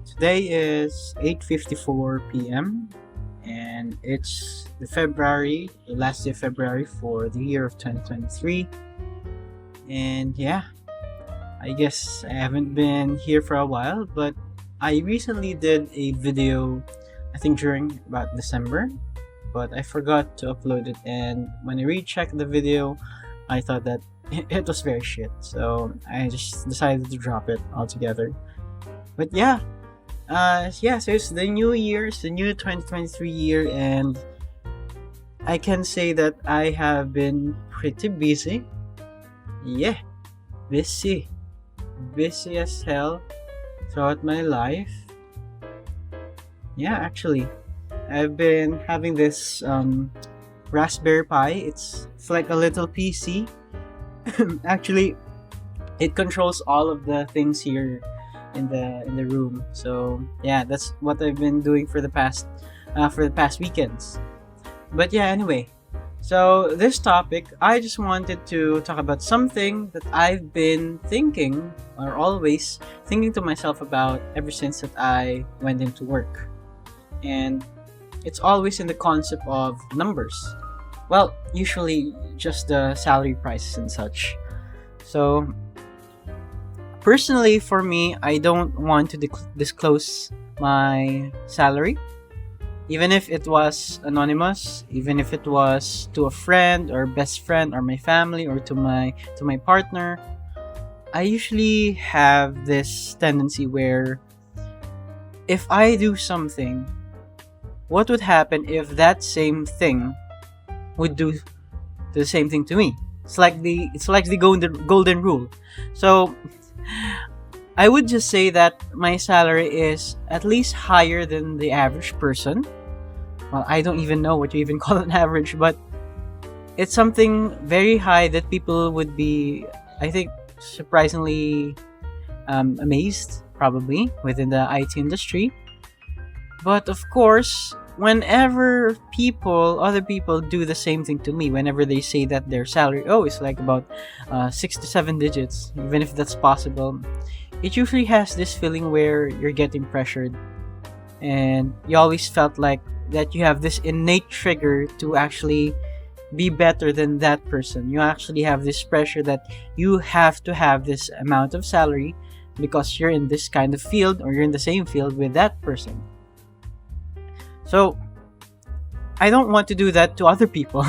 Today is 8:54 p.m. and it's the last day of February for the year of 2023. And yeah, I guess I haven't been here for a while, but I recently did a video, I think during about December, but I forgot to upload it. And when I rechecked the video, I thought that it was very shit. So I just decided to drop it altogether. But so it's the new year, it's the new 2023 year, and I can say that I have been pretty busy. Yeah, busy. Busy as hell throughout my life. Yeah, actually, I've been having this Raspberry Pi. It's like a little PC. Actually, it controls all of the things here in the room. So yeah, that's what I've been doing for the past weekends. But yeah, anyway. So this topic, I just wanted to talk about something that I've been thinking or always thinking to myself about ever since that I went into work. And it's always in the concept of numbers. Well, usually just the salary prices and such. So personally, for me, I don't want to disclose my salary, even if it was anonymous, even if it was to a friend or best friend or my family or to my partner. I usually have this tendency where if I do something, what would happen if that same thing would do the same thing to me? It's like the golden rule. So I would just say that my salary is at least higher than the average person. Well, I don't even know what you even call an average, but it's something very high that people would be, I think, surprisingly amazed, probably, within the IT industry. But of course, whenever other people do the same thing to me, whenever they say that their salary, is like about 6 to 7 digits, even if that's possible, it usually has this feeling where you're getting pressured, and you always felt like that you have this innate trigger to actually be better than that person. You actually have this pressure that you have to have this amount of salary because you're in this kind of field or you're in the same field with that person. So I don't want to do that to other people,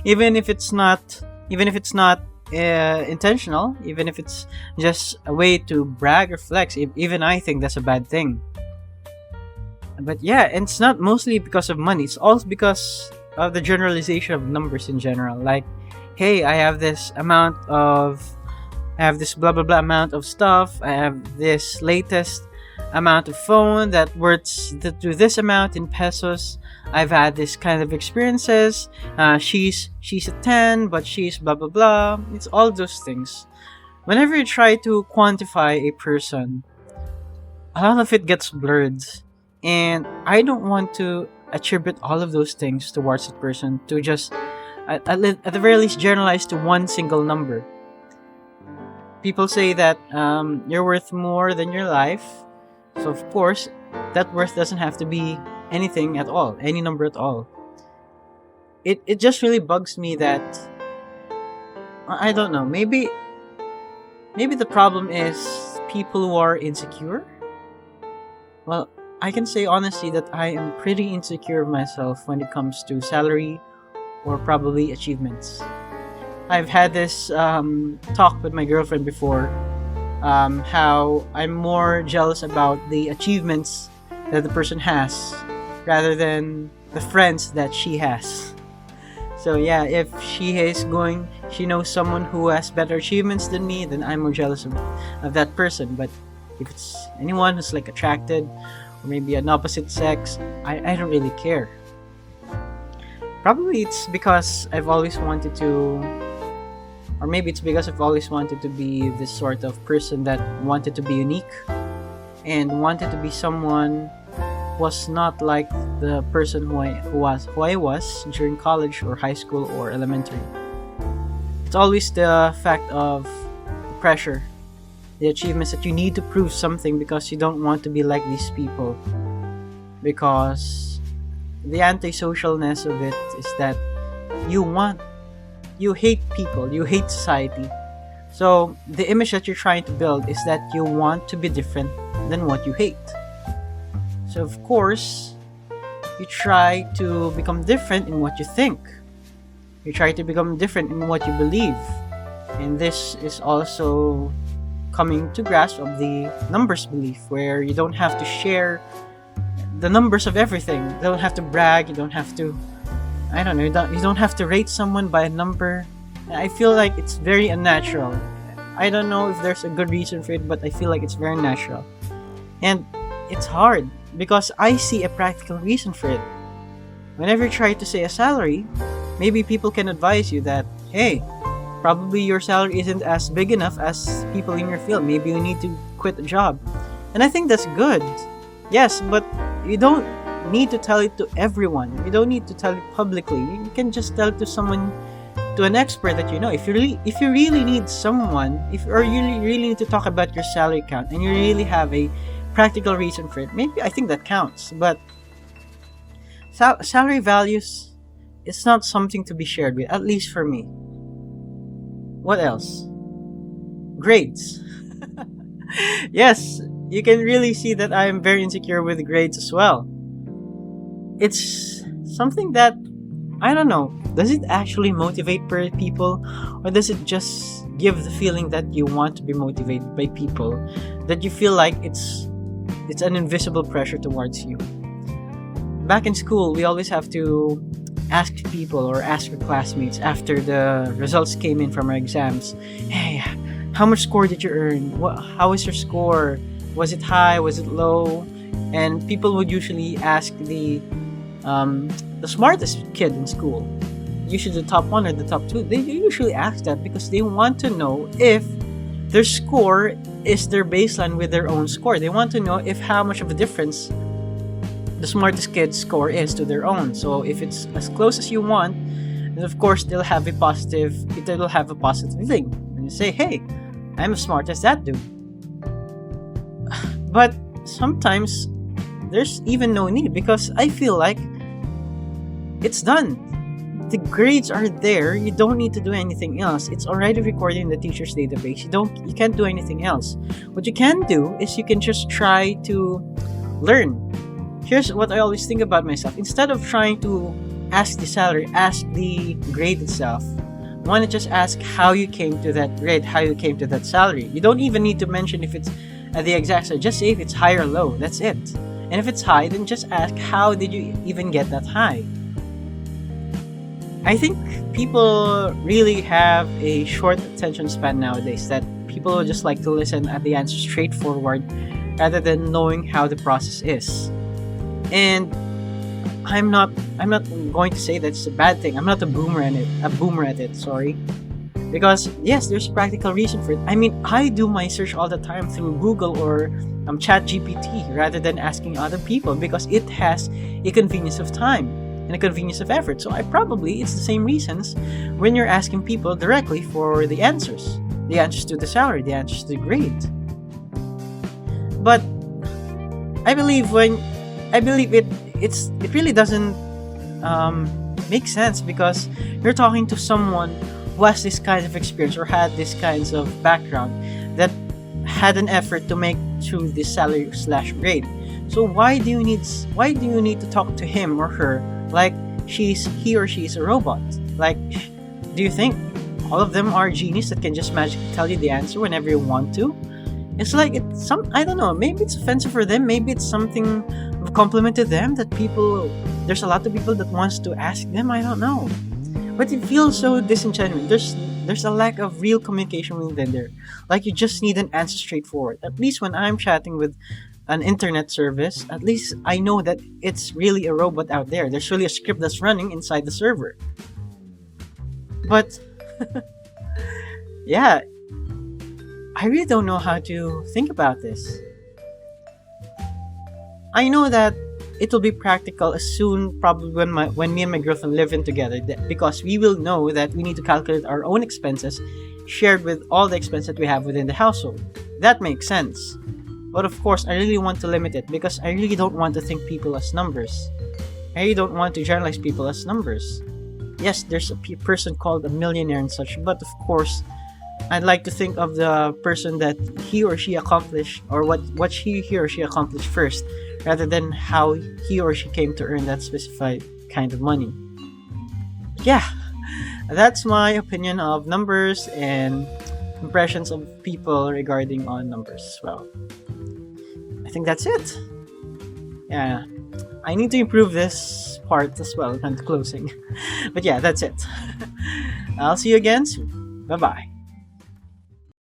even if it's not intentional, even if it's just a way to brag or flex. Even I think that's a bad thing. But yeah, and it's not mostly because of money. It's also because of the generalization of numbers in general. Like, hey, I have this blah blah blah amount of stuff. I have this latest amount of phone that worth to this amount in pesos. I've had this kind of experiences. She's a 10, but she's blah blah blah. It's all those things. Whenever you try to quantify a person, a lot of it gets blurred. And I don't want to attribute all of those things towards that person to just, at the very least, generalize to one single number. People say that you're worth more than your life. So, of course, that worth doesn't have to be anything at all, any number at all. It just really bugs me that, I don't know, maybe the problem is people who are insecure. Well, I can say honestly that I am pretty insecure of myself when it comes to salary or probably achievements. I've had this talk with my girlfriend before, how I'm more jealous about the achievements that the person has rather than the friends that she has. So yeah, if she knows someone who has better achievements than me, then I'm more jealous of that person. But if it's anyone who's like attracted, maybe an opposite sex, I don't really care. Probably it's because I've always wanted to, or maybe it's because I've always wanted to be this sort of person that wanted to be unique and wanted to be someone who was not like the person who I was during college or high school or elementary. It's always the fact of the pressure the achievements that you need to prove something because you don't want to be like these people. Because the antisocialness of it is that you hate people, you hate society. So the image that you're trying to build is that you want to be different than what you hate. So of course, you try to become different in what you think. You try to become different in what you believe. And this is also coming to grasp of the numbers belief, where you don't have to share the numbers of everything. You don't have to brag. You don't have to, I don't know, you don't have to rate someone by a number. I feel like it's very unnatural. I don't know if there's a good reason for it, but I feel like it's very natural. And it's hard because I see a practical reason for it. Whenever you try to say a salary, maybe people can advise you that, hey, probably your salary isn't as big enough as people in your field. Maybe you need to quit a job. And I think that's good. Yes, but you don't need to tell it to everyone. You don't need to tell it publicly. You can just tell it to someone, to an expert that you know. If you really need someone, or you really need to talk about your salary count and you really have a practical reason for it, maybe I think that counts. But salary values, it's not something to be shared with, at least for me. What else? Grades. Yes, you can really see that I am very insecure with grades as well. It's something that, I don't know, does it actually motivate people, or does it just give the feeling that you want to be motivated by people, that you feel like it's an invisible pressure towards you? Back in school, we always have to ask people or ask your classmates after the results came in from our exams, hey, how much score did you earn? How was your score? Was it high? Was it low? And people would usually ask the smartest kid in school, usually the top one or the top two. They usually ask that because they want to know if their score is their baseline with their own score. They want to know if how much of a difference the smartest kid's score is to their own. So if it's as close as you want, then of course they'll have a positive thing. And you say, hey, I'm as smart as that dude. But sometimes there's even no need, because I feel like it's done. The grades are there. You don't need to do anything else. It's already recorded in the teacher's database. You can't do anything else. What you can do is you can just try to learn. Here's what I always think about myself. Instead of trying to ask the salary, ask the grade itself. Why not just ask how you came to that grade, how you came to that salary? You don't even need to mention if it's at the exact salary. Just say if it's high or low. That's it. And if it's high, then just ask, how did you even get that high? I think people really have a short attention span nowadays, that people just like to listen at the answer straightforward rather than knowing how the process is. And I'm not going to say that's a bad thing. I'm not a boomer at it, sorry. Because yes, there's practical reason for it. I mean, I do my search all the time through Google or ChatGPT rather than asking other people, because it has a convenience of time and a convenience of effort. So it's the same reasons when you're asking people directly for the answers to the salary, the answers to the grade. But I believe it really doesn't make sense, because you're talking to someone who has this kind of experience or had this kinds of background that had an effort to make through this salary / grade. So why do you need to talk to him or her like he or she is a robot? Like, do you think all of them are genius that can just magically tell you the answer whenever you want to? It's like I don't know, maybe it's offensive for them, maybe it's something of a compliment to them that there's a lot of people that wants to ask them, I don't know. But it feels so disingenuous. There's a lack of real communication within there. Like, you just need an answer straightforward. At least when I'm chatting with an internet service, at least I know that it's really a robot out there. There's really a script that's running inside the server. But yeah, I really don't know how to think about this. I know that it will be practical as soon, probably when me and my girlfriend live in together, because we will know that we need to calculate our own expenses shared with all the expenses that we have within the household. That makes sense. But of course, I really want to limit it because I really don't want to think people as numbers. I really don't want to generalize people as numbers. Yes, there's a person called a millionaire and such, but of course, I'd like to think of the person that he or she accomplished, or what he or she accomplished first, rather than how he or she came to earn that specified kind of money. Yeah, that's my opinion of numbers and impressions of people regarding on numbers as well. I think that's it. Yeah, I need to improve this part as well and closing. But yeah, that's it. I'll see you again soon. Bye bye.